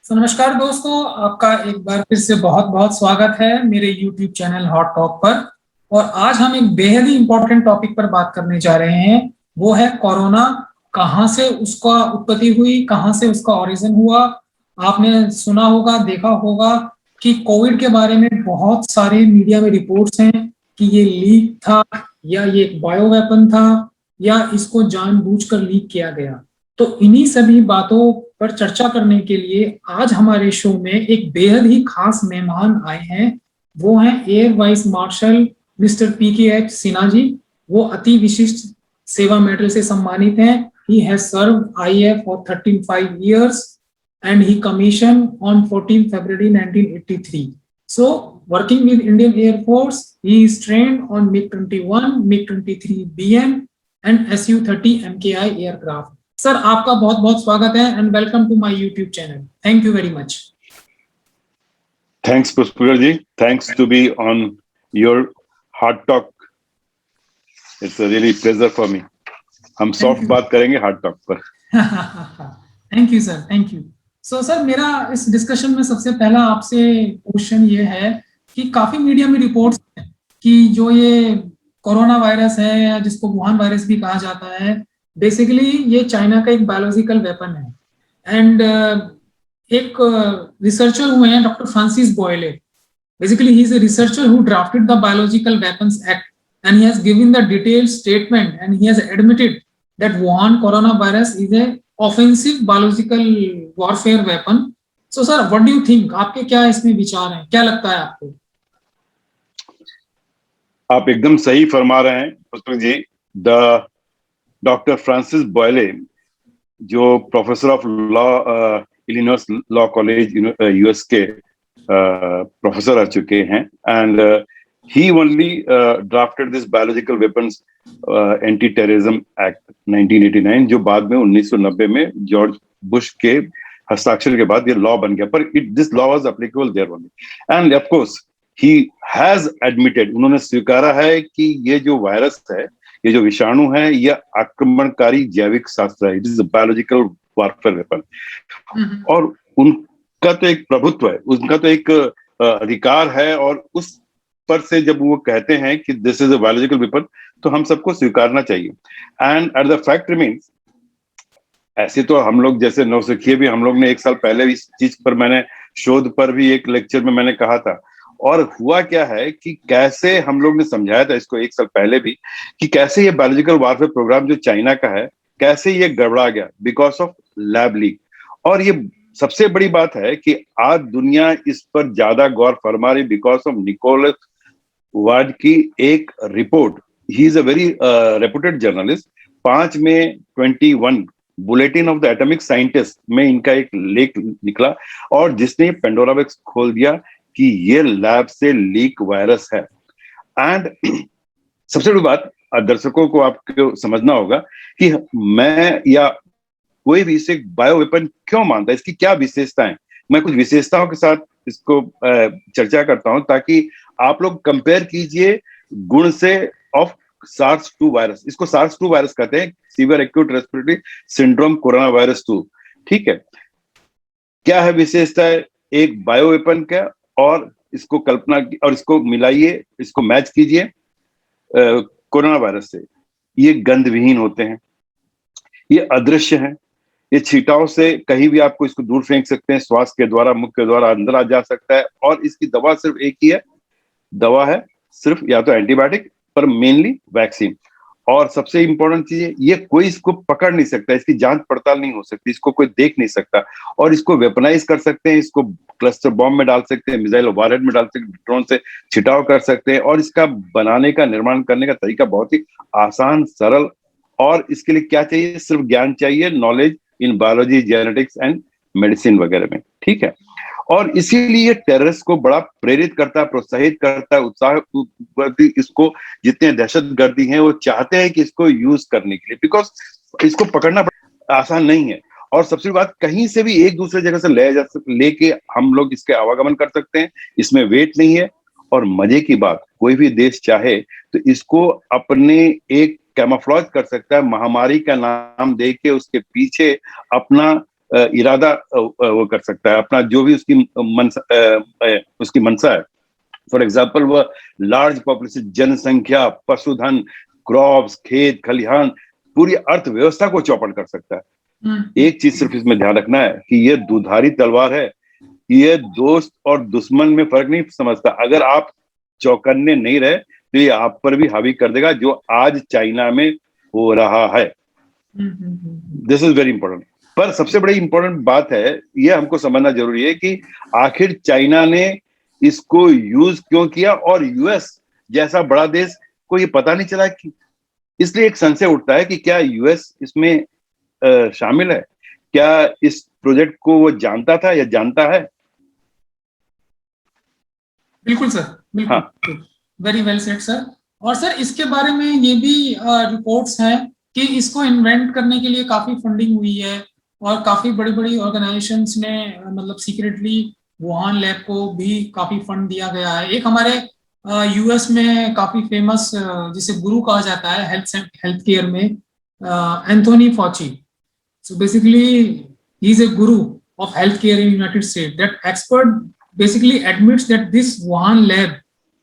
नमस्कार दोस्तों, आपका एक बार फिर से बहुत बहुत स्वागत है मेरे YouTube चैनल हॉट टॉक पर। और आज हम एक बेहद ही इम्पोर्टेंट टॉपिक पर बात करने जा रहे हैं। वो है कोरोना। कहाँ से उसका उत्पत्ति हुई, कहाँ से उसका ओरिजिन हुआ। आपने सुना होगा, देखा होगा कि कोविड के बारे में बहुत सारे मीडिया में रिपोर्ट्स हैं कि ये लीक था, या ये एक बायो वेपन था, या इसको जानबूझकर लीक किया गया। तो इन्हीं सभी बातों पर चर्चा करने के लिए आज हमारे शो में एक बेहद ही खास मेहमान आए हैं। वो हैं air vice marshal mister PKH Sinha ji. वो अति विशिष्ट सेवा मेडल से सम्मानित हैं। He has serve IAF for 35 years and he commissioned on 14 February 1983. So working with Indian Air Force, he is trained on MiG-21, MiG-23 BM and Su-30 MKI aircraft. Sir, आपका बहुत बहुत स्वागत है and welcome to my YouTube channel. Thank you very much. Thanks Pushkar ji, thanks to be on your heart talk. It's a really pleasure for me. हम soft बात करेंगे heart talk पर। Thank you sir, thank you. So sir, मेरा इस discussion में सबसे पहला आपसे क्वेश्चन ये है कि काफी मीडिया में रिपोर्ट्स हैं कि जो ये कोरोना वायरस है, या जिसको वुहान वायरस भी कहा जाता है, बेसिकली ये चाइना का एक बायोलॉजिकल वेपन है। एंड एक रिसर्चर हुए हैं doctor Francis Boyle. Basically he is a researcher who drafted the biological weapons act and he has given the detailed statement and he has admitted that Wuhan corona virus is a offensive biological warfare weapon. So sir, what do you think? आपके क्या इसमें विचार हैं, क्या लगता है आपको? आप एकदम सही फरमा रहे हैं पुष्कर जी। द डॉक्टर फ्रांसिस बॉयले, जो professor of law Illinois law college US के प्रोफेसर रह चुके हैं, and he only drafted this biological weapons anti-terrorism act 1989, जो बाद में 1990 में जॉर्ज बुश के हस्ताक्षर के बाद ये लॉ बन गया। पर this law was applicable there only, and of course he has admitted, उन्होंने स्वीकारा है कि ये जो वायरस है, ये जो विषाणु है, यह आक्रमणकारी जैविक शास्त्र है। It is biological warfare weapon. और उनका तो एक प्रभुत्व है, उनका तो एक अधिकार है, और उस पर से जब वो कहते हैं कि this is a biological weapon, तो हम सबको स्वीकारना चाहिए। And at the fact remains, ऐसे तो हम लोग जैसे नौसिखिए भी, हम लोग ने 1 साल पहले इस चीज पर, मैंने शोध पर भी एक लेक्चर में मैंने कहा था। और हुआ क्या है कि कैसे हम लोग ने समझाया था इसको 1 साल पहले भी, कि कैसे ये बायोलॉजिकल वारफेयर प्रोग्राम जो चाइना का है, कैसे ये गड़बड़ा गया बिकॉज ऑफ लैब लीक। और ये सबसे बड़ी बात है कि आज दुनिया इस पर ज्यादा गौर फरमा रही बिकॉज ऑफ निकोलस वार्ड की एक report. He is a very reputed journalist. 5 में 21 bulletin of the atomic scientist में इनका एक लेख निकला, और जिसने पेंडोरा बॉक्स खोल दिया कि ये लैब से लीक वायरस है। एंड सबसे बड़ी बात दर्शकों को आपको समझना होगा कि मैं या कोई भी इसे बायो वेपन क्यों मानता है, इसकी क्या विशेषताएं। मैं कुछ विशेषताओं के साथ इसको चर्चा करता हूं, ताकि आप लोग कंपेयर कीजिए गुण से ऑफ SARS-2 वायरस। इसको SARS-2 वायरस कहते हैं, severe acute respiratory syndrome corona virus 2। ठीक है, क्या है विशेषता है एक बायो वेपन का, और इसको कल्पना और इसको मिलाइए, इसको मैच कीजिए कोरोना वायरस से। ये गंधविहीन होते हैं, ये अदृश्य हैं, ये छींटाओं से कहीं भी आपको इसको दूर फेंक सकते हैं, श्वास के द्वारा, मुख के द्वारा अंदर आ जा सकता है। और इसकी दवा सिर्फ एक ही है, दवा है सिर्फ या तो एंटीबायोटिक, पर मेनली वैक्सीन। और सबसे इंपॉर्टेंट चीज है, ये कोई इसको पकड़ नहीं सकता, इसकी जांच पड़ताल नहीं हो सकती, इसको कोई देख नहीं सकता। और इसको वेपनाइज कर सकते हैं, इसको क्लस्टर बॉम्ब में डाल सकते हैं, मिसाइल वारहेड में डाल सकते हैं, ड्रोन से छिटाव कर सकते हैं। और इसका बनाने का, निर्माण करने का तरीका बहुत ही आसान, सरल। और इसके लिए क्या चाहिए? सिर्फ ज्ञान चाहिए, knowledge in biology, genetics and medicine वगैरह में। ठीक है, और इसीलिए टेररिस्ट को बड़ा प्रेरित करता है, प्रोत्साहित करता है, उत्साह। इसको जितने दहशतगर्दी हैं वो चाहते हैं कि इसको यूज करने के लिए, बिकॉज इसको पकड़ना आसान नहीं है। और सबसे बात, कहीं से भी एक दूसरे जगह से लेके हम लोग इसके आवागमन कर सकते हैं, इसमें वेट नहीं है। और मजे की बात, कोई भी देश चाहे तो इसको अपने एक कैमोफ्लेज कर सकता है, महामारी का नाम दे के उसके पीछे अपना इरादा वो कर सकता है, अपना जो भी उसकी मंशा है। फॉर एग्जाम्पल, वह लार्ज पॉपुलेशन, जनसंख्या, पशुधन, क्रॉप्स, खेत खलिहान, पूरी अर्थव्यवस्था को चौपट कर सकता है। एक चीज सिर्फ इसमें ध्यान रखना है कि ये दुधारी तलवार है, ये दोस्त और दुश्मन में फर्क नहीं समझता। अगर आप चौकन्ने नहीं रहे तो ये आप पर भी हावी कर देगा, जो आज चाइना में हो रहा है। This is very important. पर सबसे बड़ी इंपॉर्टेंट बात है, ये हमको समझना जरूरी है कि आखिर चाइना ने इसको यूज क्यों किया, और यूएस जैसा बड़ा देश को ये पता नहीं चला कि। इसलिए एक संशय उठता है कि क्या यूएस इसमें शामिल है, क्या इस प्रोजेक्ट को वो जानता था या जानता है। बिल्कुल सर, बिल्कुल। हाँ। Very well said sir. और सर इसके बारे में ये भी रिपोर्ट्स हैं कि इसको इन्वेंट करने के लिए काफी फंडिंग हुई है और काफी बड़ी बड़ी ऑर्गेनाइजेशंस ने मतलब सीक्रेटली वुहान लैब को भी काफी फंड दिया गया है। एक हमारे यूएस में काफी फेमस जिसे गुरु कहा जाता है हेल्थ केयर में, Anthony Fauci. So basically he is a guru of health care in United States. That expert basically admits that this Wuhan lab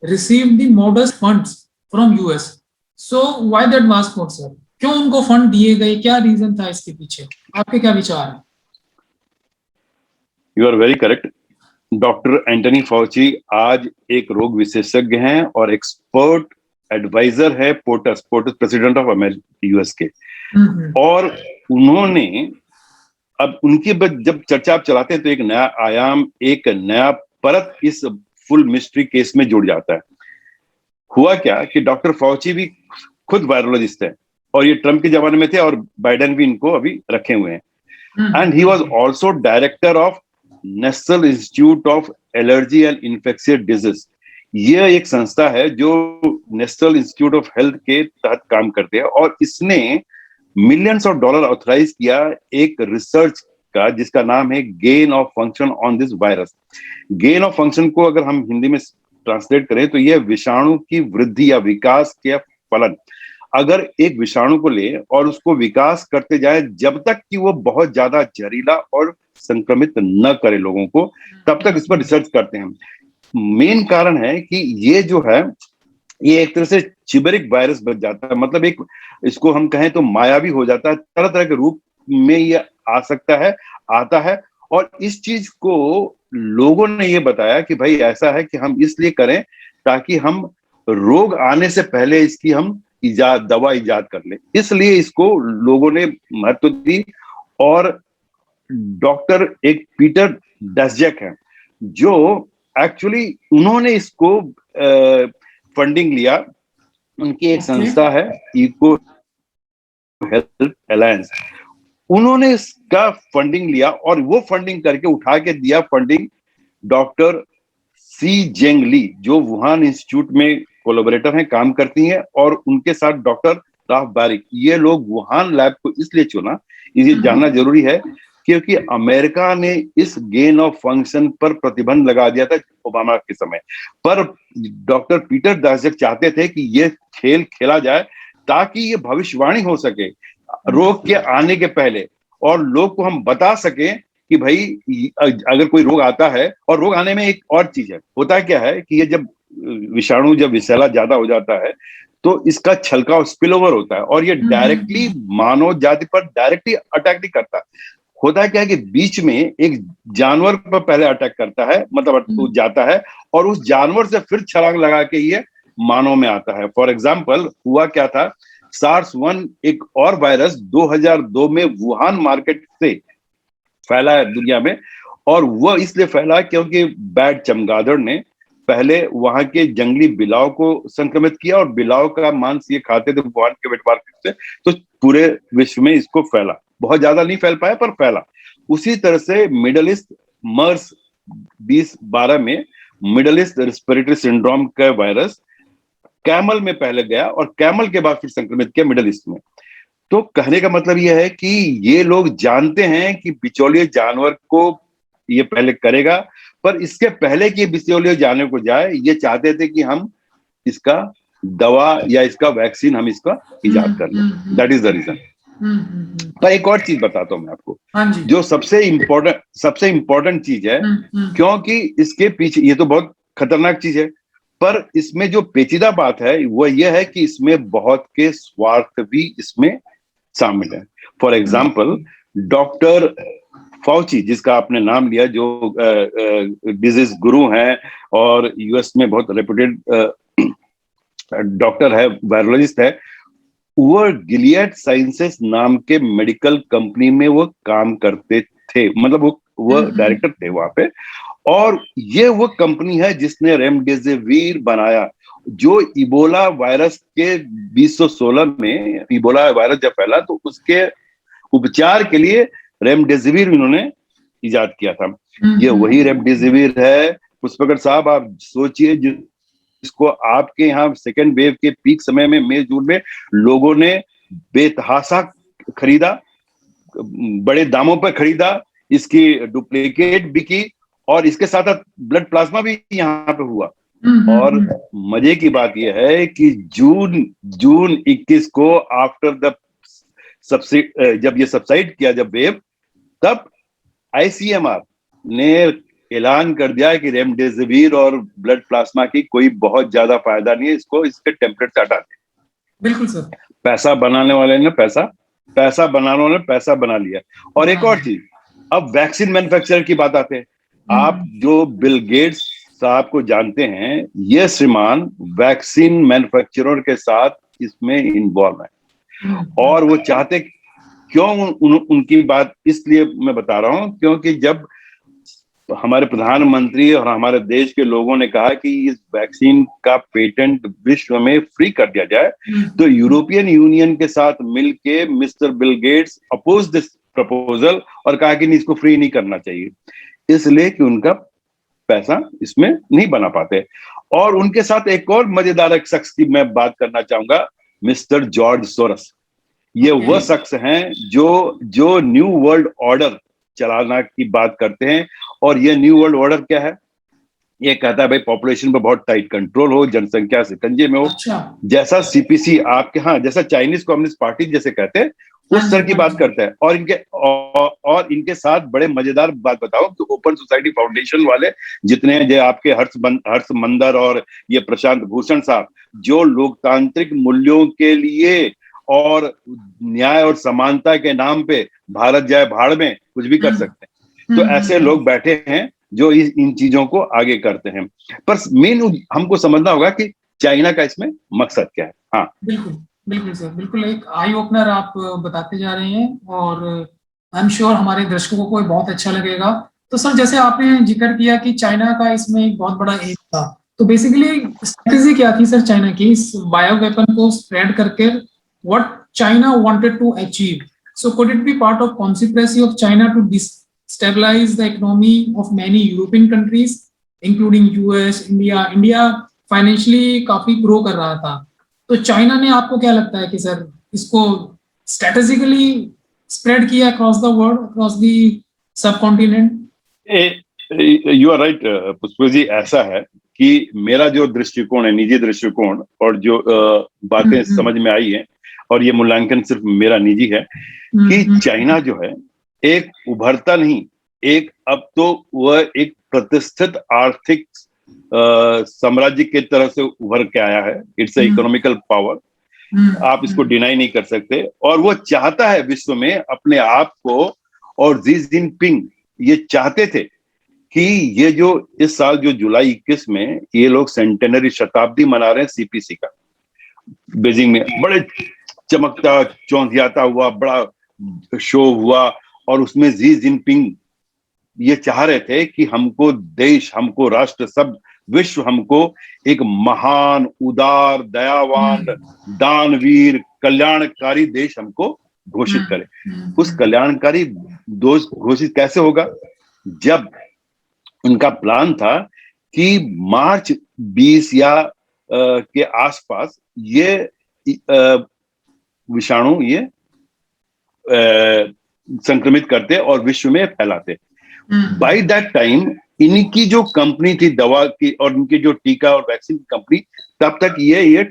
received the modest funds from US. So why that mask mode, sir? क्यों उनको fund दिए गए, क्या reason था इसके पीछे, आपके क्या विचार हैं? You are very correct. Doctor Anthony Fauci आज एक रोग विशेषज्ञ हैं और एक्सपर्ट एडवाइजर है पोर्टस प्रेसिडेंट ऑफ अमेरिका यूएस के। और उन्होंने अब उनकी जब चर्चा आप चलाते हैं तो एक नया आयाम, एक नया परत इस फुल मिस्ट्री केस में जुड़ जाता है। हुआ क्या कि डॉक्टर फॉची भी खुद वायरोलॉजिस्ट है और ये ट्रम्प के जमाने में थे और बाइडेन भी इनको अभी रखे हुए हैं। And he was also director of national institute of allergy and infectious disease. ये एक संस्था है जो नेशनल इंस्टीट्यूट ऑफ हेल्थ के तहत काम करते हैं और इसने मिलियंस ऑफ डॉलर ऑथराइज किया एक रिसर्च का जिसका नाम है gain of function on this virus. Gain of function को अगर हम हिंदी में ट्रांसलेट करें तो यह विषाणु की वृद्धि या विकास के फलन। अगर एक विषाणु को ले और उसको विकास करते जाए जब तक कि वो बहुत ज्यादा जहरीला और संक्रमित न करे लोगों को, तब तक इस पर रिसर्च करते हैं। मेन कारण है कि ये जो है ये एक तरह से चिबरिक वायरस बन जाता है, मतलब एक इसको हम कहें तो मायावी हो जाता है, तरह तरह के रूप में ये आ सकता है, आता है। और इस चीज को लोगों ने ये बताया कि भाई ऐसा है कि हम इसलिए करें ताकि हम रोग आने से पहले इसकी हम दवा इजाद कर ले, इसलिए इसको लोगों ने महत्व दी। और डॉक्टर एक पीटर डस्जैक है जो एक्चुअली उन्होंने इसको फंडिंग लिया। उनकी एक संस्था है इको हेल्थ अलायंस, उन्होंने इसका फंडिंग लिया और वो फंडिंग करके उठा के दिया फंडिंग डॉक्टर सी जेंग ली जो वुहान इंस्टीट्यूट में कोलैबोरेटर हैं, काम करती हैं, और उनके साथ डॉक्टर राफ बारिक। ये लोग वुहान लैब को इसलिए चुना, ये जानना जरूरी है क्योंकि अमेरिका ने इस गेन ऑफ फंक्शन पर प्रतिबंध लगा दिया था ओबामा के समय पर। डॉक्टर पीटर डस्जैक चाहते थे कि ये खेल खेला जाए ताकि ये भविष्यवाणी हो सके रोग के आने के पहले, और लोग को हम बता सके कि भाई अगर कोई रोग आता है। और रोग आने में एक और चीज है, होता क्या है कि ये जब विषाणु जब विषैला ज्यादा हो जाता है तो इसका छलकाव स्पिल ओवर होता है और ये डायरेक्टली मानव जाति पर डायरेक्टली अटैक नहीं करता। होता है क्या है कि बीच में एक जानवर पर पहले अटैक करता है, मतलब जाता है, और उस जानवर से फिर छलांग लगा के ये मानव में आता है। फॉर एग्जाम्पल हुआ क्या था, SARS-1 एक और वायरस 2002 में वुहान मार्केट से फैला है दुनिया में, और वह इसलिए फैला क्योंकि बैड चमगादड़ ने पहले वहां के जंगली बिलाव को संक्रमित किया और बिलाव का मांस ये खाते थे वुहान के वेट मार्केट से, तो पूरे विश्व में इसको फैला। बहुत ज्यादा नहीं फैल पाया पर फैला। उसी तरह से मिडल ईस्ट मर्स 2012 में मिडल ईस्ट रेस्पिरेटरी सिंड्रोम का वायरस कैमल में पहले गया और कैमल के बाद फिर संक्रमित किया मिडल ईस्ट में। तो कहने का मतलब यह है कि ये लोग जानते हैं कि बिचौलिए जानवर को ये पहले करेगा, पर इसके पहले कि बिचौलिए जानवर को जाए ये चाहते थे कि हम इसका दवा या इसका वैक्सीन हम इसका इजाद कर लें। That is the reason. पर एक और चीज बताता हूं मैं आपको, हाँ जी। जो सबसे इम्पोर्टेंट चीज है, क्योंकि इसके पीछे, ये तो बहुत खतरनाक चीज है, पर इसमें जो पेचीदा बात है वो यह है कि इसमें बहुत के स्वार्थ भी इसमें शामिल है। फॉर एग्जाम्पल, डॉक्टर फाउची, जिसका आपने नाम लिया, जो डिजीज गुरु हैं और यूएस में बहुत रेपुटेड डॉक्टर है, वायरोलॉजिस्ट है, वो गिलियड साइंसेस नाम के मेडिकल कंपनी में वो काम करते थे, मतलब वो डायरेक्टर थे वहां पे। और ये वो कंपनी है जिसने रेमडेसिविर बनाया, जो इबोला वायरस के 2016 में इबोला वायरस जब फैला तो उसके उपचार के लिए रेमडेसिविर इन्होंने इजाद किया था। ये वही रेमडेसिविर है पुष्पकर साहब, आप सोचिए, जिसको आपके यहाँ सेकेंड वेव के पीक समय में मई जून में लोगों ने बेतहाशा खरीदा, बड़े दामों पर खरीदा, इसकी डुप्लीकेट बिकी, और इसके साथ साथ ब्लड प्लाज्मा भी यहाँ पे हुआ। और मजे की बात यह है कि जून 21 को आफ्टर द जब ये सबसाइड किया, जब वेव, तब आईसीएमआर ने ऐलान कर दिया कि रेमडेसिविर और ब्लड प्लाज्मा की कोई बहुत ज्यादा फायदा नहीं है, इसको इसके टेम्पलेट हटा दें। बिल्कुल सर। पैसा बनाने वाले ने पैसा बनाने वाले ने पैसा बना लिया। और एक और चीज, अब वैक्सीन मैन्युफैक्चरर की बात आते हैं। आप जो बिल गेट्स साहब को जानते हैं, ये श्रीमान वैक्सीन मैन्युफैक्चरर के साथ इसमें इन्वॉल्व है। और वो चाहते, क्यों उनकी बात इसलिए मैं बता रहा हूं, क्योंकि जब हमारे प्रधानमंत्री और हमारे देश के लोगों ने कहा कि इस वैक्सीन का पेटेंट विश्व में फ्री कर दिया जाए, तो यूरोपियन यूनियन के साथ मिलके mister Bill Gates oppose this proposal और कहा कि नहीं, इसको फ्री नहीं करना चाहिए, इसलिए कि उनका पैसा इसमें नहीं बना पाते। और उनके साथ एक और मजेदार एक शख्स की मैं बात करना चाहूंगा, मिस्टर जॉर्ज सोरस। ये वह शख्स हैं जो न्यू वर्ल्ड ऑर्डर चलाना की बात करते हैं। और ये न्यू वर्ल्ड ऑर्डर क्या है? ये कहता है भाई पॉपुलेशन पर बहुत टाइट कंट्रोल हो, जनसंख्या शिकंजे में हो। अच्छा। जैसा सीपीसी आपके, हाँ, जैसा चाइनीज कम्युनिस्ट पार्टी जैसे कहते हैं, उस तरह की बात करता है। और इनके साथ बड़े मजेदार बात बताओ कि ओपन सोसाइटी फाउंडेशन वाले जितने हैं, जो आपके हर्ष मंदर और ये प्रशांत भूषण साहब, जो लोकतांत्रिक मूल्यों के लिए और न्याय और समानता के नाम पे भारत जाए भाड़ में कुछ भी कर सकते हैं, तो ऐसे लोग बैठे हैं जो इन चीजों को आगे करते हैं। पर मेन हमको समझना होगा कि चाइना का इसमें मकसद क्या है। हाँ, बिल्कुल बिल्कुल सर, बिल्कुल एक आई ओपनर आप बताते जा रहे हैं और आई एम श्योर हमारे दर्शकों को बहुत अच्छा लगेगा। तो सर, जैसे आपने जिक्र किया कि चाइना का इसमें एक बहुत बड़ा एम था, तो बेसिकली स्ट्रेटेजी क्या थी सर चाइना की इस बायो वेपन को स्प्रेड करके? What China wanted to achieve? So could it be part of conspiracy of China to destabilise the economy of many European countries including US, India financially काफी grow कर रहा था, तो China ने, आपको क्या लगता है कि सर इसको स्ट्रेटेजिकली स्प्रेड किया across the world, across the subcontinent? You are right Pushp ji. ऐसा है कि मेरा जो दृष्टिकोण है, निजी दृष्टिकोण, और जो बातें समझ में आई है, और ये मूल्यांकन सिर्फ मेरा निजी है, कि चाइना जो है एक उभरता नहीं, एक अब तो वह एक प्रतिष्ठित आर्थिक साम्राज्य की तरह से उभर के आया है। इट्स ए इकोनॉमिकल पावर, आप इसको डिनाई नहीं कर सकते। और वो चाहता है विश्व में अपने आप को, और जी जिनपिंग ये चाहते थे कि ये जो इस साल जो जुलाई 21 में ये लोग सेंटेनरी शताब्दी मना रहे हैं सीपीसी का, बीजिंग में बड़े चमकता चौंधियाता हुआ बड़ा शो हुआ, और उसमें जी जिनपिंग ये चाह रहे थे कि हमको देश, हमको राष्ट्र, सब विश्व हमको एक महान, उदार, दयावान, दानवीर, कल्याणकारी देश हमको घोषित करे। उस कल्याणकारी देश घोषित कैसे होगा? जब उनका प्लान था कि मार्च 20 या के आसपास ये विषाणु ये संक्रमित करते और विश्व में फैलाते। बाय दैट टाइम इनकी जो कंपनी थी दवा की और इनकी जो टीका और वैक्सीन की कंपनी, तब तक ये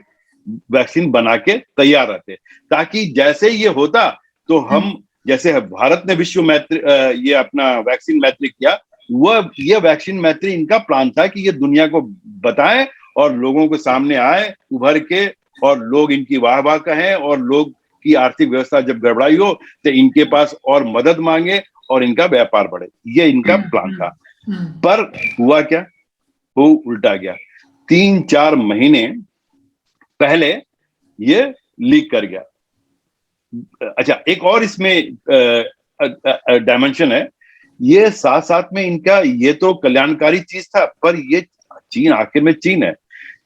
वैक्सीन बना के तैयार रहते, ताकि जैसे ये होता तो हम जैसे भारत ने विश्व मैत्री ये अपना वैक्सीन मैत्री किया, वह ये वैक्सीन मैत्री इनका प्लान था कि ये दुनिया को बताएं और लोगों के सामने आए उभर के, और लोग इनकी वाह वाह कहें, और लोग की आर्थिक व्यवस्था जब गड़बड़ाई हो तो इनके पास और मदद मांगे और इनका व्यापार बढ़े। ये इनका प्लान था। पर हुआ क्या? वो उल्टा गया। 3-4 महीने पहले ये लीक कर गया। अच्छा, एक और इसमें डायमेंशन है। ये साथ साथ में इनका, ये तो कल्याणकारी चीज था, पर ये चीन, आखिर में चीन है,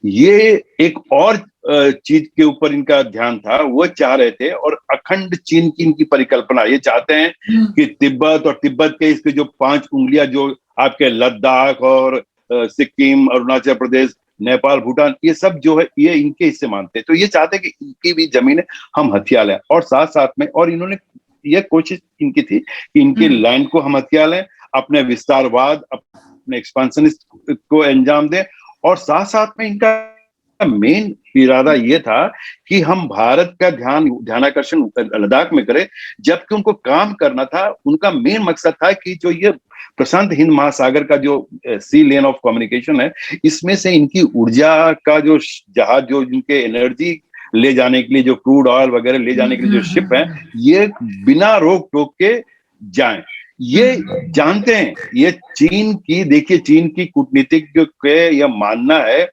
ये एक और चीज के ऊपर इनका ध्यान था। वो चाह रहे थे, और अखंड चीन की इनकी परिकल्पना, ये चाहते हैं कि तिब्बत, और तिब्बत के इसके जो 5 उंगलियां जो आपके लद्दाख और सिक्किम, अरुणाचल प्रदेश, नेपाल, भूटान, ये सब जो है ये इनके हिस्से मानते हैं। तो ये चाहते हैं कि इनकी भी जमीन हम हथिया लें, और साथ साथ में, और इन्होंने ये कोशिश इनकी थी कि इनके लैंड को हम हथिया लें, अपने विस्तारवाद, अपने एक्सपांशनिस्ट को अंजाम दें, और साथ साथ में इनका मेन इरादा ये था कि हम भारत का ध्यानाकर्षण लद्दाख में करें, जबकि उनको काम करना था, उनका मेन मकसद था कि जो ये प्रशांत हिंद महासागर का जो सी लेन ऑफ कम्युनिकेशन है, इसमें से इनकी ऊर्जा का जो जहाज, जो इनके एनर्जी ले जाने के लिए, जो क्रूड ऑयल वगैरह ले जाने के लिए जो शिप है, ये बिना रोक टोक के जाएं। ये जानते हैं, ये चीन की, देखिए चीन की कूटनीतिज्ञ के यह मानना है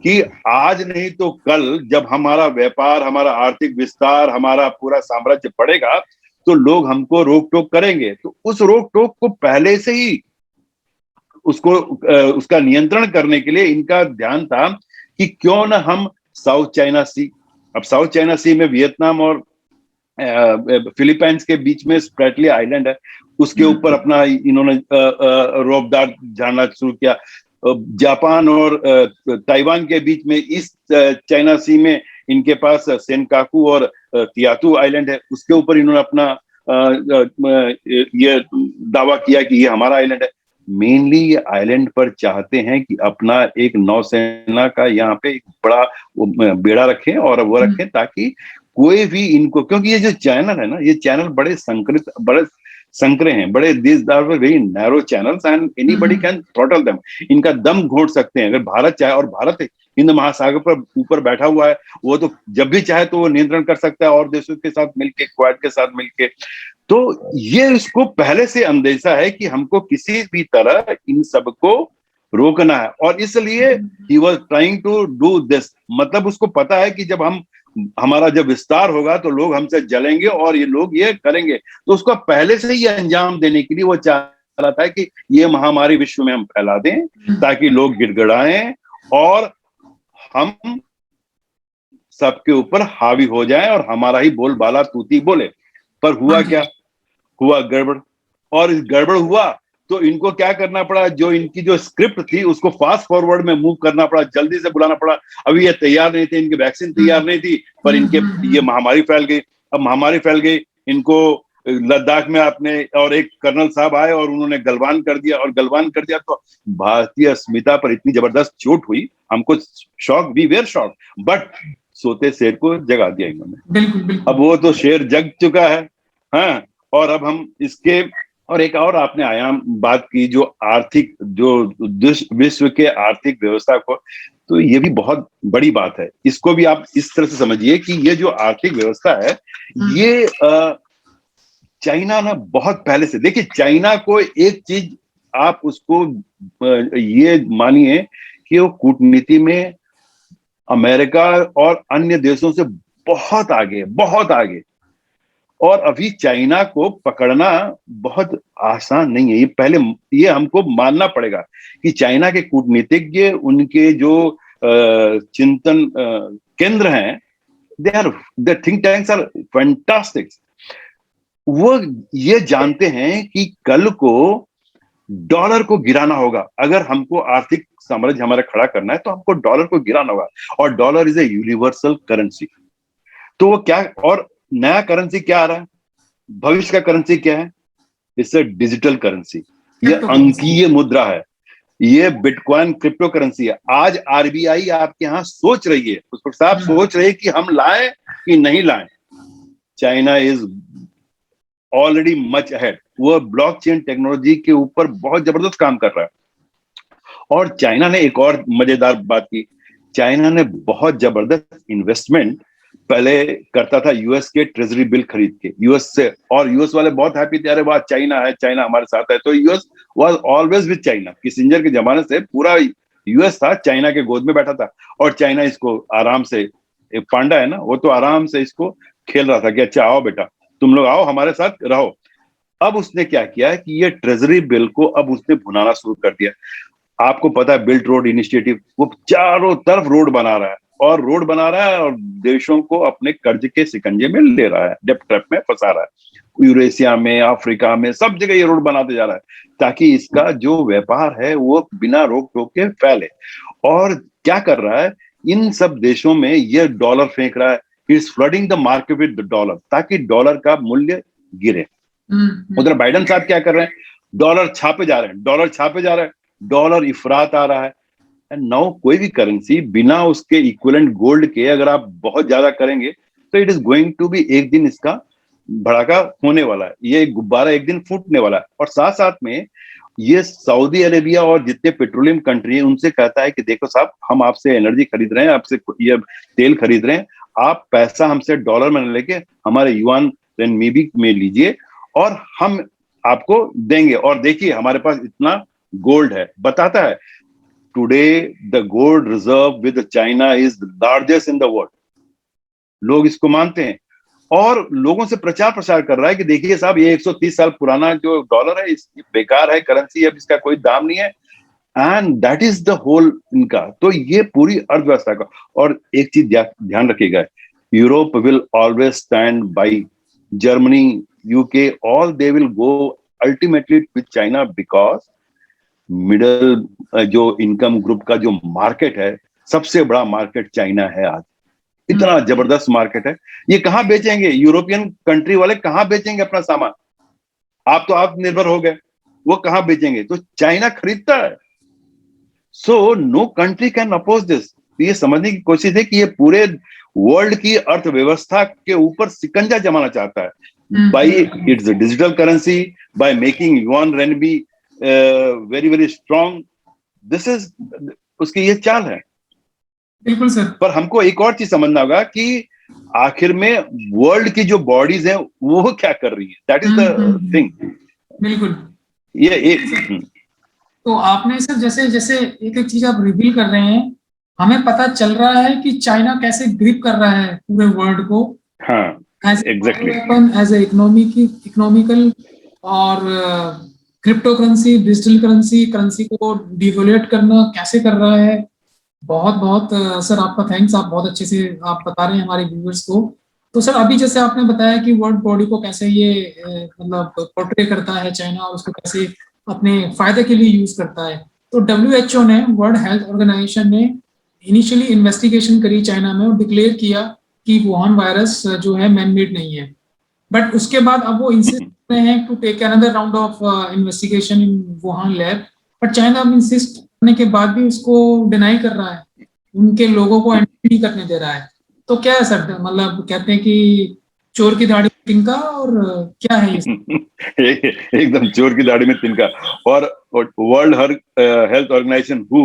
कि आज नहीं तो कल जब हमारा व्यापार, हमारा आर्थिक विस्तार, हमारा पूरा साम्राज्य बढ़ेगा, तो लोग हमको रोक टोक करेंगे। तो उस रोक टोक को पहले से ही उसका नियंत्रण करने के लिए इनका ध्यान था कि क्यों न हम साउथ चाइना सी, अब साउथ चाइना सी में वियतनाम और फिलीपींस के बीच में स्प्रेटली आइलैंड है, उसके ऊपर अपना इन्होंने रौबदार झाड़ना शुरू किया। जापान और ताइवान के बीच में ईस्ट चाइना सी में इनके पास सेनकाकू और तियातू आइलैंड है, उसके ऊपर इन्होंने अपना ये दावा किया कि ये हमारा आइलैंड है। मेनली ये आइलैंड पर चाहते हैं कि अपना एक नौसेना का यहाँ पे एक बड़ा बेड़ा रखें, और वो रखें ताकि कोई भी इनको, क्योंकि ये जो चैनल है ना, ये चैनल बड़े संकरे हैं, बड़े these are very narrow channels and anybody can throttle them. इनका दम घोट सकते हैं अगर भारत चाहे, और भारत हिंद महासागर पर ऊपर बैठा हुआ है, वो तो जब भी चाहे तो वो नियंत्रण कर सकता है, और देशों के साथ मिलके, क्वाड के साथ मिलके। तो ये इसको पहले से अंदेशा है कि हमको किसी भी तरह इन सबको रोकना है, और इसलिए ही was trying to do this. मतलब उसको पता है कि जब हमारा जब विस्तार होगा तो लोग हमसे जलेंगे और ये लोग ये करेंगे, तो उसको पहले से ही अंजाम देने के लिए वो चाह रहा था कि ये महामारी विश्व में हम फैला दें, ताकि लोग गिड़गिड़ाएं और हम सबके ऊपर हावी हो जाएं और हमारा ही बोलबाला तूती बोले। पर हुआ क्या? हुआ गड़बड़, और इस गड़बड़ हुआ तो इनको क्या करना पड़ा, जो इनकी जो स्क्रिप्ट थी उसको फास्ट फॉरवर्ड में मूव करना पड़ा, जल्दी से बुलाना पड़ा। अभी ये तैयार नहीं थे, इनकी वैक्सीन तैयार नहीं थी, पर इनके ये महामारी फैल गई। अब महामारी फैल गई, इनको लद्दाख में आपने, और एक कर्नल साहब आए और उन्होंने गलवान कर दिया, और गलवान कर दिया तो भारतीय अस्मिता पर इतनी जबरदस्त चोट हुई, हमको shock, we were shock, but सोते शेर को जगा दिया इन्होंने। बिल्कुल। अब वो तो शेर जग चुका है, हाँ। और अब हम इसके, और एक और आपने आयाम बात की, जो आर्थिक, जो विश्व के आर्थिक व्यवस्था को, तो ये भी बहुत बड़ी बात है। इसको भी आप इस तरह से समझिए कि ये जो आर्थिक व्यवस्था है, ये चाइना ना बहुत पहले से, देखिए चाइना को एक चीज आप उसको ये मानिए कि वो कूटनीति में अमेरिका और अन्य देशों से बहुत आगे, बहुत आगे। और अभी चाइना को पकड़ना बहुत आसान नहीं है। ये हमको मानना पड़ेगा कि चाइना के कूटनीतिज्ञ, उनके जो चिंतन केंद्र हैं, their think tanks are fantastic। वो ये जानते हैं कि कल को डॉलर को गिराना होगा। अगर हमको आर्थिक साम्राज्य हमारा खड़ा करना है तो हमको डॉलर को गिराना होगा, और dollar is a universal currency. तो वो क्या, और नया करेंसी क्या आ रहा है, भविष्य का करेंसी क्या है? इससे डिजिटल करेंसी, ये अंकीय मुद्रा है, ये बिटकॉइन क्रिप्टो करेंसी है। आज आरबीआई आपके यहाँ सोच रही है, उसको साहब सोच रही है कि हम लाएं कि नहीं लाएं। China is already much ahead, वो ब्लॉकचेन टेक्नोलॉजी के ऊपर बहुत जबरदस्त काम कर रहा है। और चाइना ने एक और मजेदार बात की, चाइना ने बहुत जबरदस्त इन्वेस्टमेंट पहले करता था यूएस के ट्रेजरी बिल खरीद के, यूएस से, और यूएस वाले बहुत हैप्पी थे, अरे वाह चाइना है, चाइना हमारे साथ है। तो US was always with China. Kissinger के जमाने से पूरा यूएस था चाइना के गोद में बैठा था, और चाइना इसको आराम से, एक पांडा है ना, वो तो आराम से इसको खेल रहा था कि अच्छा आओ बेटा, तुम लोग आओ हमारे साथ रहो। अब उसने क्या किया है कि ये ट्रेजरी बिल को अब उसने भुनाना शुरू कर दिया। आपको पता है बिल्ट रोड इनिशिएटिव, वो चारों तरफ रोड बना रहा है, और रोड बना रहा है और देशों को अपने कर्ज के शिकंजे में ले रहा है, डेब्ट ट्रैप में फंसा रहा है। यूरेशिया में, अफ्रीका में, सब जगह ये रोड बनाते जा रहा है ताकि इसका जो व्यापार है वो बिना रोक टोक के फैले। और क्या कर रहा है, इन सब देशों में ये डॉलर फेंक रहा है, is flooding the market with dollar, ताकि डॉलर का मूल्य गिरे। उधर बाइडेन साहब क्या कर रहे हैं, डॉलर छापे जा रहे हैं, डॉलर छापे जा रहे हैं, डॉलर इफरात आ रहा है। एंड नाउ कोई भी करेंसी बिना उसके इक्विवेलेंट गोल्ड के अगर आप बहुत ज्यादा करेंगे तो it is going to be, एक दिन इसका भड़ाका होने वाला है, ये गुब्बारा एक दिन फूटने वाला है। और साथ साथ में ये सऊदी अरेबिया और जितने पेट्रोलियम कंट्री हैं उनसे कहता है कि देखो साहब, हम आपसे एनर्जी खरीद रहे हैं, आपसे ये तेल खरीद रहे हैं, आप पैसा हमसे डॉलर में लेके हमारे युआन रेनमीबी में लीजिए और हम आपको देंगे, और देखिए हमारे पास इतना गोल्ड है। बताता है today the gold reserve with China is largest in the world. लोग इसको मानते हैं और लोगों से प्रचार प्रसार कर रहा है कि देखिए साहब, ये 130 साल पुराना जो डॉलर है इस बेकार है करेंसी, अब इसका कोई दाम नहीं है। And that is the whole इनका। तो ये पूरी अर्थव्यवस्था का। और एक चीज ध्यान रखिएगा, Europe will always stand by Germany, UK, all they will go ultimately with China, because middle जो इनकम ग्रुप का जो मार्केट है, सबसे बड़ा मार्केट चाइना है आज। इतना जबरदस्त मार्केट है। ये कहां बेचेंगे, यूरोपियन कंट्री वाले कहां बेचेंगे अपना सामान? आप तो आत्मनिर्भर हो गए, वो कहां बेचेंगे? तो चाइना खरीदता है। So no country can oppose this. ये समझने की कोशिश है कि ये पूरे वर्ल्ड की अर्थव्यवस्था के ऊपर सिकंजा जमाना चाहता है by its digital currency, by making yuan renminbi very very strong. This is उसकी ये चाल है। बिल्कुल सर। पर हमको एक और चीज समझना होगा कि आखिर में वर्ल्ड की जो बॉडीज हैं वो क्या कर रही है, दैट इज द थिंग। बिल्कुल। ये एक तो आपने सर जैसे जैसे एक एक चीज आप रिवील कर रहे हैं, हमें पता चल रहा है कि चाइना कैसे ग्रिप कर रहा है पूरे वर्ल्ड को। हाँ, एग्जैक्टली, एज ए इकोनॉमिकल और crypto currency, digital currency, currency को डिवैल्यूएट करना कैसे कर रहा है। बहुत बहुत सर आपका थैंक्स, आप बहुत अच्छे से आप बता रहे हैं हमारे व्यूअर्स को। तो सर अभी जैसे आपने बताया कि वर्ल्ड बॉडी को कैसे ये मतलब पोर्ट्रे करता है चाइना, और उसको कैसे अपने फायदे के लिए यूज करता है। तो WHO ने, वर्ल्ड हेल्थ ऑर्गेनाइजेशन ने इनिशियली इन्वेस्टिगेशन करी चाइना में और डिक्लेयर किया कि वुहान वायरस जो है मैन मेड नहीं है। बट उसके बाद अब वो इंसिस्ट कर रहे हैं to take another round of investigation in Wuhan lab. But China अब इंसिस्ट करने के बाद भी उसको डिनाई कर रहा है, उनके लोगों को एंट्री नहीं करने दे रहा है। तो क्या है सर, मतलब कहते हैं कि चोर की दाढ़ी में तिनका, और क्या है ये? एकदम चोर की दाढ़ी में तिनका। और वर्ल्ड हेल्थ ऑर्गेनाइजेशन हु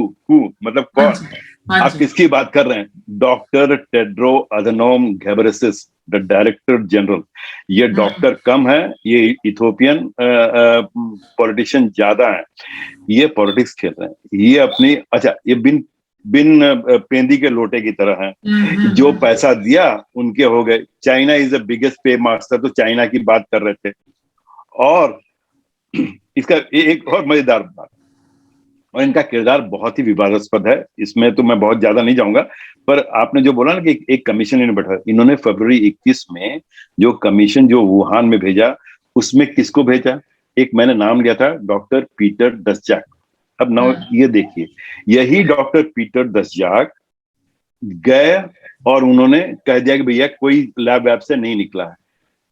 मतलब कौन? आप किसकी बात कर रहे हैं? Doctor Tedros Adhanom Ghebreyesus, the director general. ये डॉक्टर कम है, ये इथोपियन पॉलिटिशियन ज्यादा है। ये पॉलिटिक्स खेल रहे हैं, ये अपनी, अच्छा ये बिन पेंदी के लोटे की तरह है। जो पैसा दिया उनके हो गए। चाइना इज द बिगेस्ट पे मास्टर, तो चाइना की बात कर रहे थे। और इसका एक और मजेदार बात, और इनका किरदार बहुत ही विवादास्पद है, इसमें तो मैं बहुत ज्यादा नहीं जाऊंगा। पर आपने जो बोला ना कि एक कमीशन इन्होंने बैठा, इन्होंने फरवरी 21 में जो कमीशन जो वुहान में भेजा, उसमें किसको भेजा? एक मैंने नाम लिया था, डॉक्टर पीटर दसजाक। अब ना ये देखिए, यही डॉक्टर पीटर दसजाक गए और उन्होंने कह दिया कि भैया कोई लैब वैब से नहीं निकला है।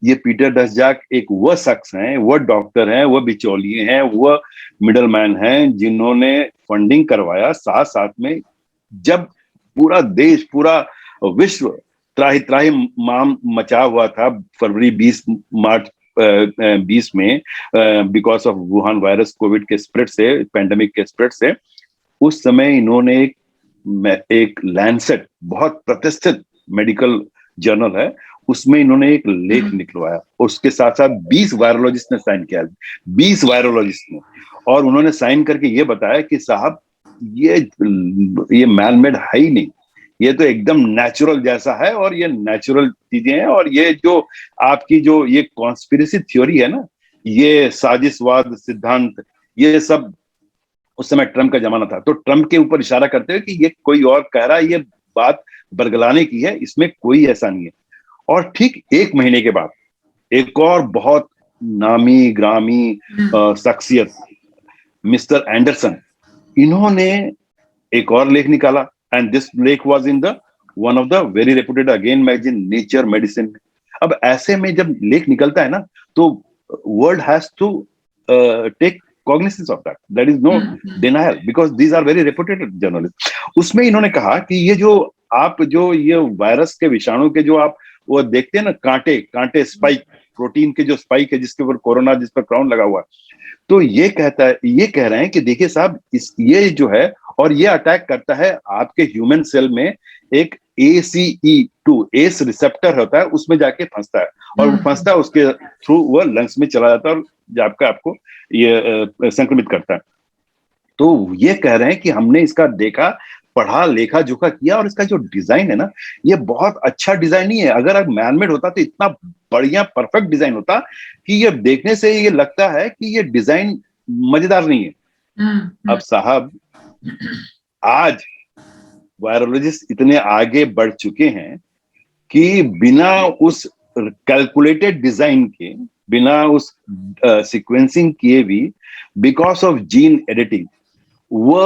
ये पीटर दसजाक एक वह शख्स हैं, वह डॉक्टर हैं, वह बिचौलिए हैं, वह मिडल मैन हैं जिन्होंने फंडिंग करवाया। साथ साथ में जब पूरा देश, पूरा विश्व त्राही त्राही माम मचा हुआ था फरवरी 20 मार्च 2020 में because of Wuhan virus Covid के स्प्रेड से, पेंडेमिक के स्प्रेड से, उस समय इन्होंने एक लैंसेट, बहुत प्रतिष्ठित मेडिकल जर्नल है, उसमें इन्होंने एक लेख निकलवाया। उसके साथ साथ 20 वायरोलॉजिस्ट ने साइन किया, 20 वायरोलॉजिस्ट ने, और उन्होंने साइन करके ये बताया कि साहब ये मैन मेड है ही नहीं, ये तो एकदम नेचुरल जैसा है, और ये नेचुरल चीजें हैं, और ये जो आपकी जो ये कॉन्स्पिरेसी थ्योरी है ना, ये साजिशवाद सिद्धांत, ये सब उस समय ट्रम्प का जमाना था, तो ट्रम्प के ऊपर इशारा करते हुए कि ये कोई और कह रहा है, ये बात बरगलाने की है, इसमें कोई ऐसा नहीं है। और ठीक 1 महीने के बाद एक और बहुत नामी ग्रामी शख्सियत मिस्टर एंडरसन, इन्होंने एक और लेख निकाला, एंड दिस लेख was in the one of the very reputed again magazine Nature Medicine. अब ऐसे में जब लेख निकलता है ना, तो world has to take cognizance of that. There is no denial because these are very reputed journalists. उसमें इन्होंने कहा कि ये वायरस के विषाणु के जो आप वो देखते हैं ना, कांटे स्पाइक, प्रोटीन के जो स्पाइक है जिसके ऊपर कोरोना, जिस पर क्राउन लगा हुआ है, तो ये कह रहे हैं कि देखिए साहब, ये जो है, और ये अटैक करता है आपके ह्यूमन सेल में एक ACE2 एस रिसेप्टर होता है, उसमें जाके फंसता है, और वो फंसता है, उसके थ्रू वो लंग्स में चला जाता है और जाके आपको ये संक्रमित करता है। तो ये कह रहे हैं कि हमने इसका देखा, पढ़ा, लेखा जोखा किया, और इसका जो डिजाइन है ना, ये बहुत अच्छा डिजाइन नहीं है। अगर अब मैनमेड होता तो इतना बढ़िया परफेक्ट डिजाइन होता कि ये देखने से ये लगता है कि ये डिजाइन मजेदार नहीं है। अब साहब, आज वायरोलॉजिस्ट इतने आगे बढ़ चुके हैं कि बिना उस कैलकुलेटेड डिजाइन के, बिना उस सीक्वेंसिंग किए भी, बिकॉज ऑफ जीन एडिटिंग, वो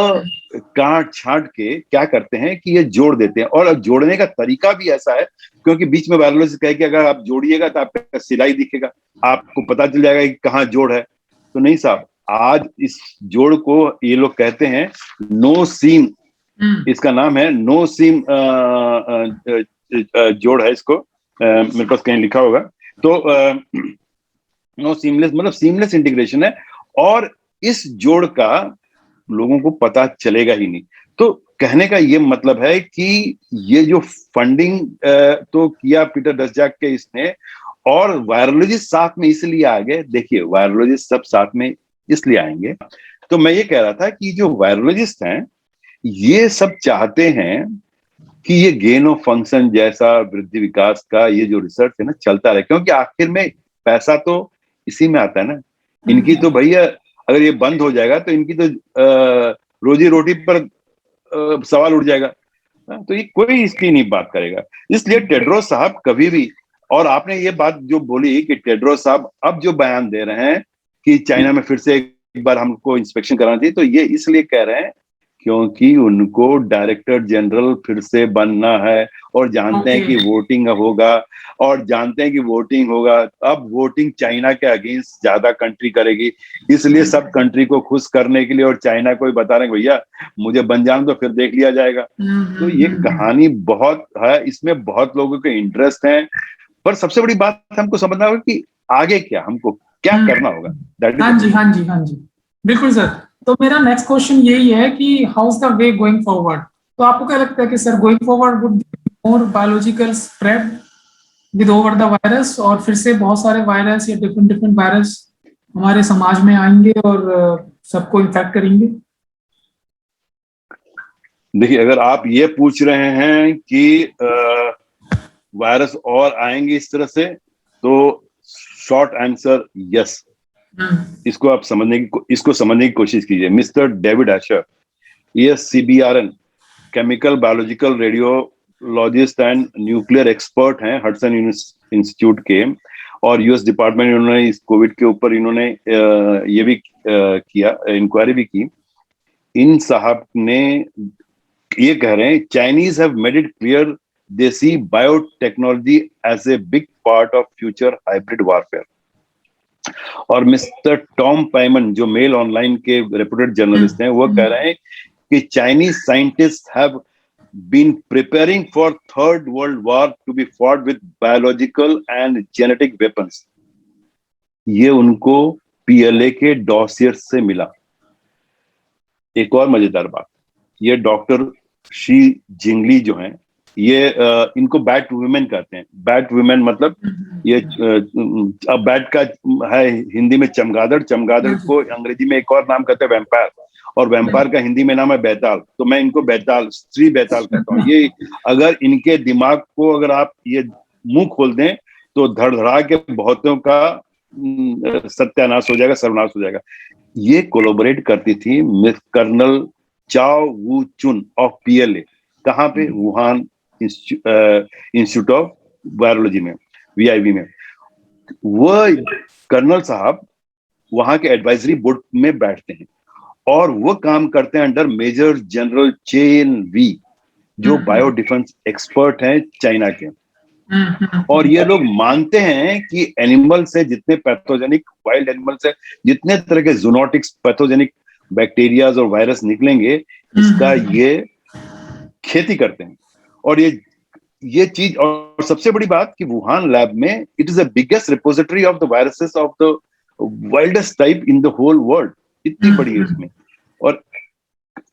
काट छांट के क्या करते हैं कि ये जोड़ देते हैं, और जोड़ने का तरीका भी ऐसा है, क्योंकि बीच में वायरोलॉजिस्ट कहे कि अगर आप जोड़िएगा तो आपका सिलाई दिखेगा, आपको पता चल जाएगा कि कहाँ जोड़ है। तो नहीं साहब, आज इस जोड़ को ये लोग कहते हैं नो सीम, इसका नाम है नो सीम जोड़ है, इसको मेरे पास कहीं लिखा होगा, तो नो सीमलेस मतलब सीमलेस इंटीग्रेशन है, और इस जोड़ का लोगों को पता चलेगा ही नहीं। तो कहने का ये मतलब है कि ये जो फंडिंग तो किया पीटर डस्जाक के इसने, और वायरोलॉजिस्ट साथ में इसलिए आ गए। देखिए, वायरोलॉजिस्ट सब साथ में इसलिए आएंगे, तो मैं ये कह रहा था कि जो वायरोलॉजिस्ट हैं, ये सब चाहते हैं कि ये गेन ऑफ फंक्शन जैसा वृद्धि विकास का ये जो रिसर्च है ना, चलता रहे, क्योंकि आखिर में पैसा तो इसी में आता है ना। इनकी तो भैया, अगर ये बंद हो जाएगा तो इनकी तो रोजी रोटी पर सवाल उठ जाएगा, तो ये कोई इसकी नहीं बात करेगा। इसलिए टेड्रोस साहब कभी भी, और आपने ये बात जो बोली कि टेड्रोस साहब अब जो बयान दे रहे हैं कि चाइना में फिर से एक बार हमको इंस्पेक्शन कराना चाहिए, तो ये इसलिए कह रहे हैं क्योंकि उनको डायरेक्टर जनरल फिर से बनना है, और जानते हैं कि वोटिंग होगा, और जानते हैं कि वोटिंग होगा, अब वोटिंग चाइना के अगेंस्ट ज्यादा कंट्री करेगी, इसलिए सब कंट्री को खुश करने के लिए और चाइना को ही बता रहे हैं भैया मुझे बन जाने दो, फिर देख लिया जाएगा। तो ये कहानी बहुत है, इसमें बहुत लोगों के इंटरेस्ट है, पर सबसे बड़ी बात हमको समझना होगा कि आगे क्या, हमको क्या करना होगा। हाँ जी, हाँ जी, हाँ जी, बिल्कुल सर। तो मेरा नेक्स्ट क्वेश्चन यही है कि how is the way going forward. तो आपको क्या लगता है कि sir going forward would be more biological spread with over the virus, और फिर से बहुत सारे वायरस या डिफरेंट वायरस हमारे समाज में आएंगे और सबको इन्फेक्ट करेंगे? देखिए, अगर आप ये पूछ रहे हैं कि वायरस और आएंगे इस तरह से, तो शॉर्ट आंसर यस। इसको आप समझने की कोशिश कीजिए। मिस्टर डेविड एशर, ये CBRN chemical biological radiologist and nuclear expert हैं हडसन इंस्टीट्यूट के, और US डिपार्टमेंट, इन्होंने इस कोविड के ऊपर इन्होंने ये भी किया, इंक्वायरी भी की। इन साहब ने ये कह रहे हैं Chinese have made it clear they see biotechnology as a big part of future hybrid warfare. और मिस्टर टॉम पाइमन, जो मेल ऑनलाइन के रेपुटेड जर्नलिस्ट हैं, वो कह रहे हैं कि Chinese scientist have been preparing for third world war to be fought with biological and genetic weapons. ये उनको पीएलए के डॉसियर से मिला। एक और मजेदार बात, ये डॉक्टर शी जिंगली जो हैं, ये इनको बैट वुमेन कहते हैं। बैट वुमेन मतलब ये अब बैट का है हिंदी में चमगादड़, चमगादड़ को अंग्रेजी में एक और नाम कहते हैं वैम्पायर, और वैम्पायर का हिंदी में नाम है बैताल। तो मैं इनको बैताल, स्त्री बैताल कहता हूँ। ये अगर इनके दिमाग को अगर आप ये मुंह खोल दें तो धड़धड़ा के बहुतों का सत्यानाश हो जाएगा, सर्वनाश हो जाएगा। ये कोलैबोरेट करती थी मिस कर्नल चाओ वू चुन ऑफ पीएलए। कहाँ पे? वुहान इंस्टीट्यूट ऑफ वायरोलॉजी में, वीआईवी में। वो कर्नल साहब वहां के एडवाइजरी बोर्ड में बैठते हैं और वो काम करते हैं under major general Chen Wei, जो बायो डिफेंस एक्सपर्ट हैं चाइना के। और ये लोग मानते हैं कि एनिमल से जितने पैथोजेनिक, वाइल्ड एनिमल से जितने तरह के जूनोटिक्स, पैथोजेनिक बैक्टीरियाज और वायरस निकलेंगे, इसका ये खेती करते हैं। और ये चीज, और सबसे बड़ी बात कि वुहान लैब में it is the biggest repository of the viruses of the wildest type in the whole world. इतनी बड़ी है इसमें। और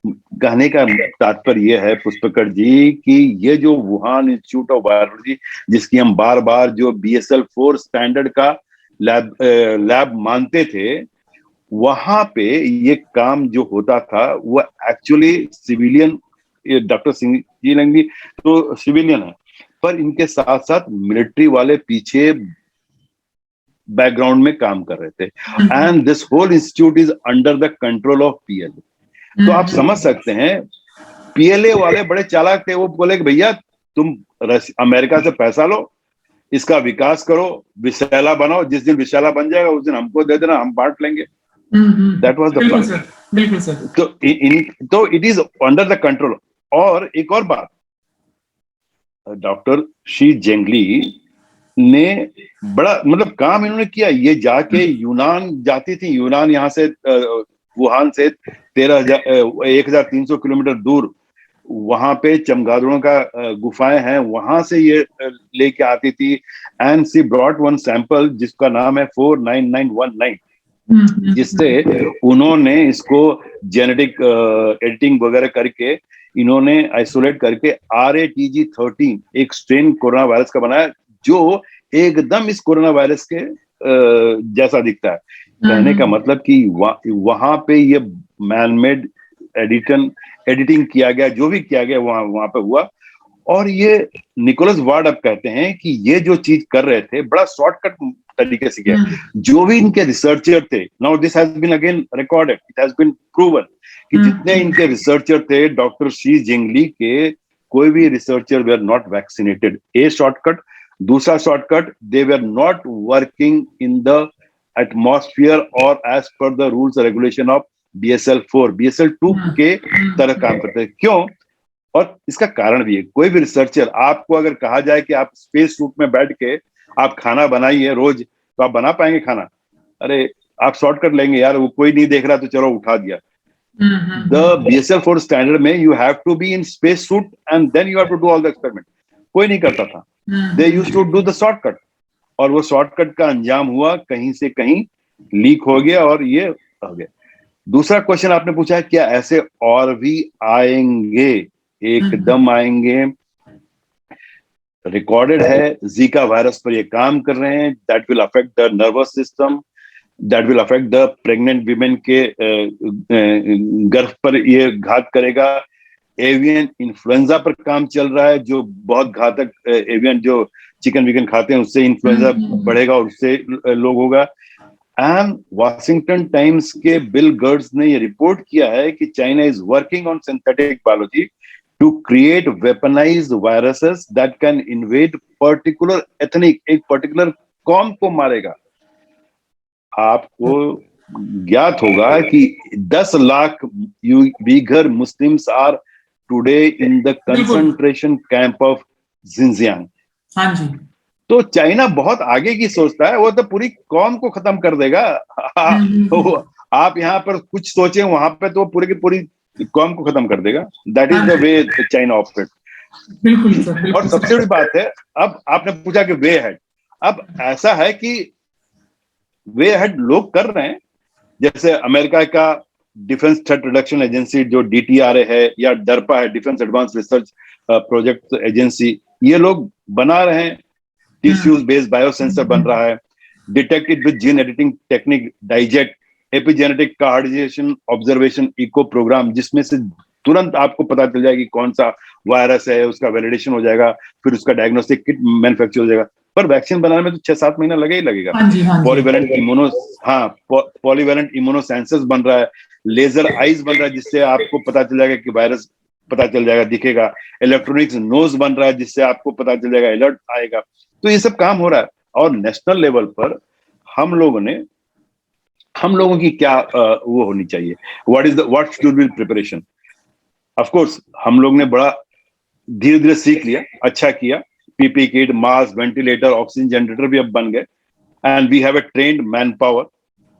कहने का तात्पर्य यह है पुष्पकर जी कि ये जो वुहान इंस्टीट्यूट ऑफ वायरोलॉजी, जिसकी हम बार बार जो BSL-4 स्टैंडर्ड का लैब मानते थे, वहां पे ये काम जो होता था वो actually civilian, doctor Singh ji लंगी तो सिविलियन है, पर इनके साथ साथ मिलिट्री वाले पीछे बैकग्राउंड में काम कर रहे थे। And this whole institute is under the control of PLA. तो आप समझ सकते हैं पीएलए वाले बड़े चालाक थे। वो बोले कि भैया तुम अमेरिका से पैसा लो, इसका विकास करो, विषैला बनाओ, जिस दिन विषैला बन जाएगा उस दिन हमको दे देना, हम बांट लेंगे। That was the plan. बिल्कुल सर। तो it is under the control. और एक और बात, डॉक्टर शी जेंगली ने बड़ा मतलब काम इन्होंने किया। ये जाके यूनान जाती थी, यूनान यहाँ से वुहान से 13,000 किलोमीटर दूर, वहां पे चमगादड़ों का गुफाएं हैं, वहां से ये लेके आती थी। And she brought one sample जिसका नाम है 49919, जिससे उन्होंने इसको जेनेटिक एडिटिंग वगैरह करके इन्होंने आइसोलेट करके RATG13 एक स्ट्रेन कोरोना वायरस का बनाया, जो एकदम इस कोरोना वायरस के जैसा दिखता है। कहने का मतलब कि वहां पे ये मैनमेड एडिटिंग किया गया, जो भी किया गया वहां पे हुआ। और ये निकोलस वार्ड अब कहते हैं कि ये जो चीज कर रहे थे बड़ा शॉर्टकट तरीके से किया। जो भी इनके रिसर्चर थे, now this has been again recorded, it has been proven कि जितने इनके रिसर्चर थे डॉक्टर शी जिंगली के, कोई भी रिसर्चर वे are not vaccinated. A shortcut. दूसरा shortcut, they were not working in the atmosphere और as per the rules regulation of BSL-4, BSL-2 के तरह काम करते हैं। क्यों? और इसका कारण भी है, कोई भी रिसर्चर, आपको अगर कहा जाए कि आप स्पेस सूट में बैठ के आप खाना बनाइए रोज, तो आप बना पाएंगे खाना? अरे आप शॉर्टकट लेंगे यार, वो कोई नहीं देख रहा तो चलो उठा दिया। द BSL-4 स्टैंडर्ड में you have to be in space suit and then you have to do all the experiment. कोई नहीं करता था। They used to do the shortcut, और वो शॉर्टकट का अंजाम हुआ कहीं से कहीं लीक हो गया और ये हो गया। दूसरा क्वेश्चन आपने पूछा है क्या ऐसे और भी आएंगे? एकदम आएंगे। रिकॉर्डेड है जीका वायरस पर ये काम कर रहे हैं। That will affect the nervous system, that will affect the pregnant women के गर्भ पर ये घात करेगा। एवियन इन्फ्लुएंजा पर काम चल रहा है, जो बहुत घातक, एवियन जो चिकन विकन खाते हैं उससे इन्फ्लुएंजा बढ़ेगा और उससे लोग होगा। एंड वॉशिंगटन टाइम्स के बिल गर्ड्स ने ये रिपोर्ट किया है कि China is working on synthetic biology to create weaponised viruses that can invade particular ethnic, एक पर्टिकुलर कॉम को मारेगा। आपको ज्ञात होगा कि 10 lakh Uighur Muslims are today in the concentration camp of Xinjiang. हाँ जी। तो चाइना बहुत आगे की सोचता है, वो तो पूरी कौम को खत्म कर देगा। आप यहाँ पर कुछ सोचें, वहां पे तो पूरी की पूरी कौम को खत्म कर देगा। That is the way China operate. बिल्कुल सर। और सबसे बड़ी बात है, अब आपने पूछा कि वे है, अब ऐसा है कि वे हेड लोग कर रहे हैं। जैसे अमेरिका का डिफेंस थ्रेट रिडक्शन एजेंसी जो DTRA है, या डरपा है, defence advance research project agency, ये लोग बना रहे हैं। टिश्यूज बेस्ड बायोसेंसर बन रहा है, detected with gene editing technique डाइजेट, एपिजेनेटिक कार्डिएशन ऑब्जर्वेशन इको प्रोग्राम, जिसमें से तुरंत आपको पता चल जाएगी कौन सा वायरस है, उसका वैलिडेशन हो जाएगा, फिर उसका डायग्नोस्टिक किट मैन्युफैक्चर हो जाएगा। पर वैक्सीन बनाने में तो 6-7 महीना लगे ही लगेगा। पॉलीवैलेंट इम्यूनोसेंसर्स बन रहा है, लेजर आईज बन रहा है जिससे आपको पता चल जाएगा कि वायरस पता चल जाएगा, दिखेगा। इलेक्ट्रॉनिक्स नोज बन रहा है जिससे आपको पता चल जाएगा, अलर्ट आएगा। तो ये सब काम हो रहा है। और नेशनल लेवल पर हम लोगों की क्या वो होनी चाहिए, what should be preparation. Of course हम लोग ने बड़ा धीरे धीरे सीख लिया, अच्छा किया। PP kit, mask, ventilator, oxygen generator भी अब बन गए, and we have a trained manpower.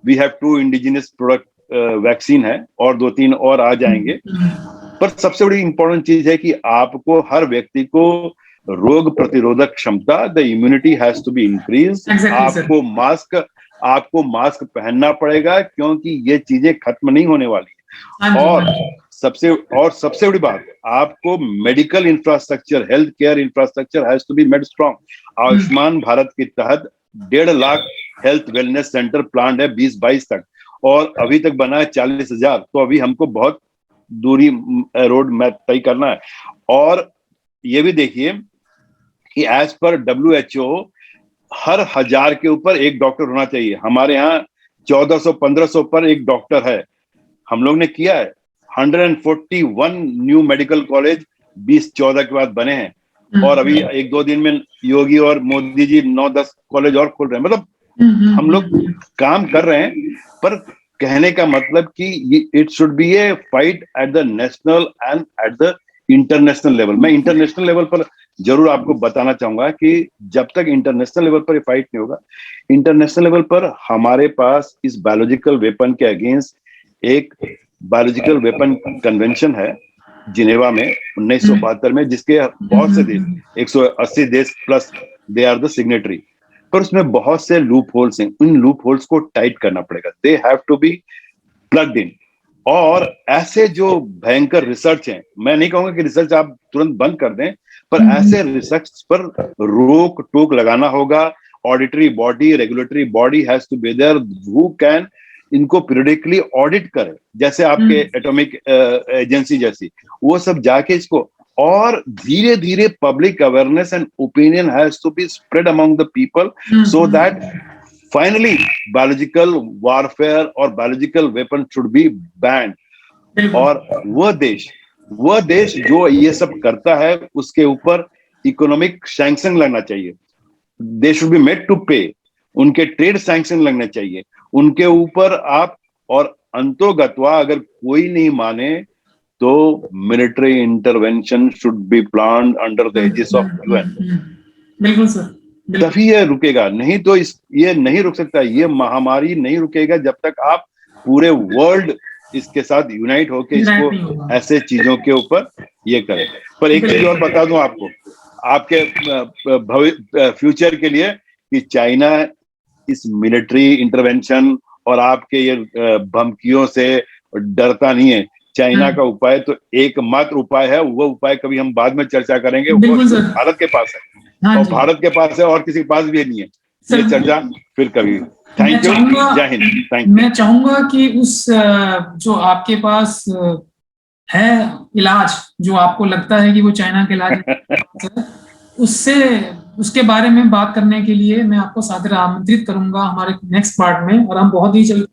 We have 2 indigenous product vaccine है, और 2-3 और आ जाएंगे। पर सबसे बड़ी इंपॉर्टेंट चीज है कि आपको, हर व्यक्ति को रोग प्रतिरोधक क्षमता, the immunity has to be increase. आपको मास्क पहनना पड़ेगा, क्योंकि ये चीजें खत्म नहीं होने वाली है। और सबसे बड़ी बात, आपको medical infrastructure, health care infrastructure has to be made strong. Ayushman Bharat के तहत 1.5 lakh health wellness centre plan है 2022 तक, और अभी तक बना है 40,000। तो अभी हमको बहुत दूरी रोड मैप तय करना है। और ये भी देखिए कि एज पर WHO हर 1000 के ऊपर एक डॉक्टर होना चाहिए। हमारे यहाँ 1400-1500 पर एक डॉक्टर है। हम लोग ने किया है 141 न्यू मेडिकल कॉलेज 2014 के बाद बने हैं, और अभी 1-2 दिन में योगी और मोदी जी 9-10 कॉलेज और खोल रहे हैं। मतलब हम लोग काम कर रहे हैं, पर कहने का मतलब कि it should be A fight at the national and at the international level. मैं इंटरनेशनल लेवल पर जरूर आपको बताना चाहूंगा कि जब तक इंटरनेशनल लेवल पर ये फाइट नहीं होगा, इंटरनेशनल लेवल पर हमारे पास इस बायोलॉजिकल वेपन के अगेंस्ट एक बायोलॉजिकल वेपन कन्वेंशन है जिनेवा में 1972 में, जिसके बहुत से देश, 180 देश plus, they are the signatory. पर उसमें बहुत से लूप होल्स हैं, उन लूप होल्स को टाइट करना पड़ेगा। They have to be plugged in. और ऐसे जो भयंकर रिसर्च हैं, मैं नहीं कहूंगा कि रिसर्च आप तुरंत बंद कर दें, पर ऐसे रिसर्च पर रोक टोक लगाना होगा। Auditory body, regulatory body has to be there who can इनको पीरियडिकली ऑडिट करे, जैसे आपके एटॉमिक एजेंसी जैसी, वो सब जाके इसको। और धीरे धीरे public awareness and opinion has to be spread among the people, so that finally biological warfare और biological weapon should be banned. और वह देश जो ये सब करता है, उसके ऊपर इकोनॉमिक सैंक्शन लगना चाहिए। They should be made to pay. उनके ट्रेड सैंक्शन लगने चाहिए उनके ऊपर। आप और अंतोगत्वा अगर कोई नहीं माने, तो military intervention should be planned under the aegis of UN। बिल्कुल सर, तभी ये रुकेगा, नहीं तो ये नहीं रुक सकता। ये महामारी नहीं रुकेगा जब तक आप पूरे वर्ल्ड इसके साथ यूनाइट होके इसको ऐसे चीजों के ऊपर ये करें। पर एक चीज और बता दूं आपको, आपके फ्यूचर के लिए, कि चाइना इस मिलिट्री इंटरवेंशन और आपके ये धमकियों से डरता नहीं है। चाइना का उपाय तो एकमात्र उपाय है, वो उपाय कभी हम बाद में चर्चा करेंगे, वो भारत के पास है। और भारत के पास है, और किसी के पास भी नहीं है। ये चर्चा फिर कभी। थैंक यू, जय हिंद। Thank you. मैं चाहूंगा कि उस जो आपके पास है इलाज, जो आपको लगता है कि वो चाइना के इलाज उसके बारे में बात करने के लिए मैं आपको सादर आमंत्रित करूंगा हमारे नेक्स्ट पार्ट में, और हम बहुत ही जल्द।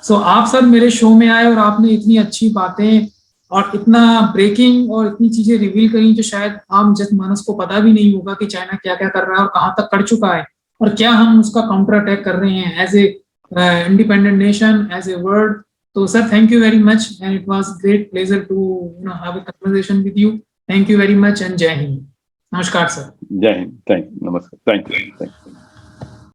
सो आप सब मेरे शो में आए और आपने इतनी अच्छी बातें और इतना ब्रेकिंग और इतनी चीजें रिवील करी जो शायद आम जनमानस को पता भी नहीं होगा कि चाइना क्या क्या कर रहा है और कहाँ तक कर चुका है, और क्या हम उसका काउंटर अटैक कर रहे हैं as a independent nation, as a world. तो sir, thank you very much, and it was great pleasure to have a conversation with you. Thank you very much and Jai Hind. नमस्कार sir. Jai Hind. Thank you. नमस्कार। Thank you.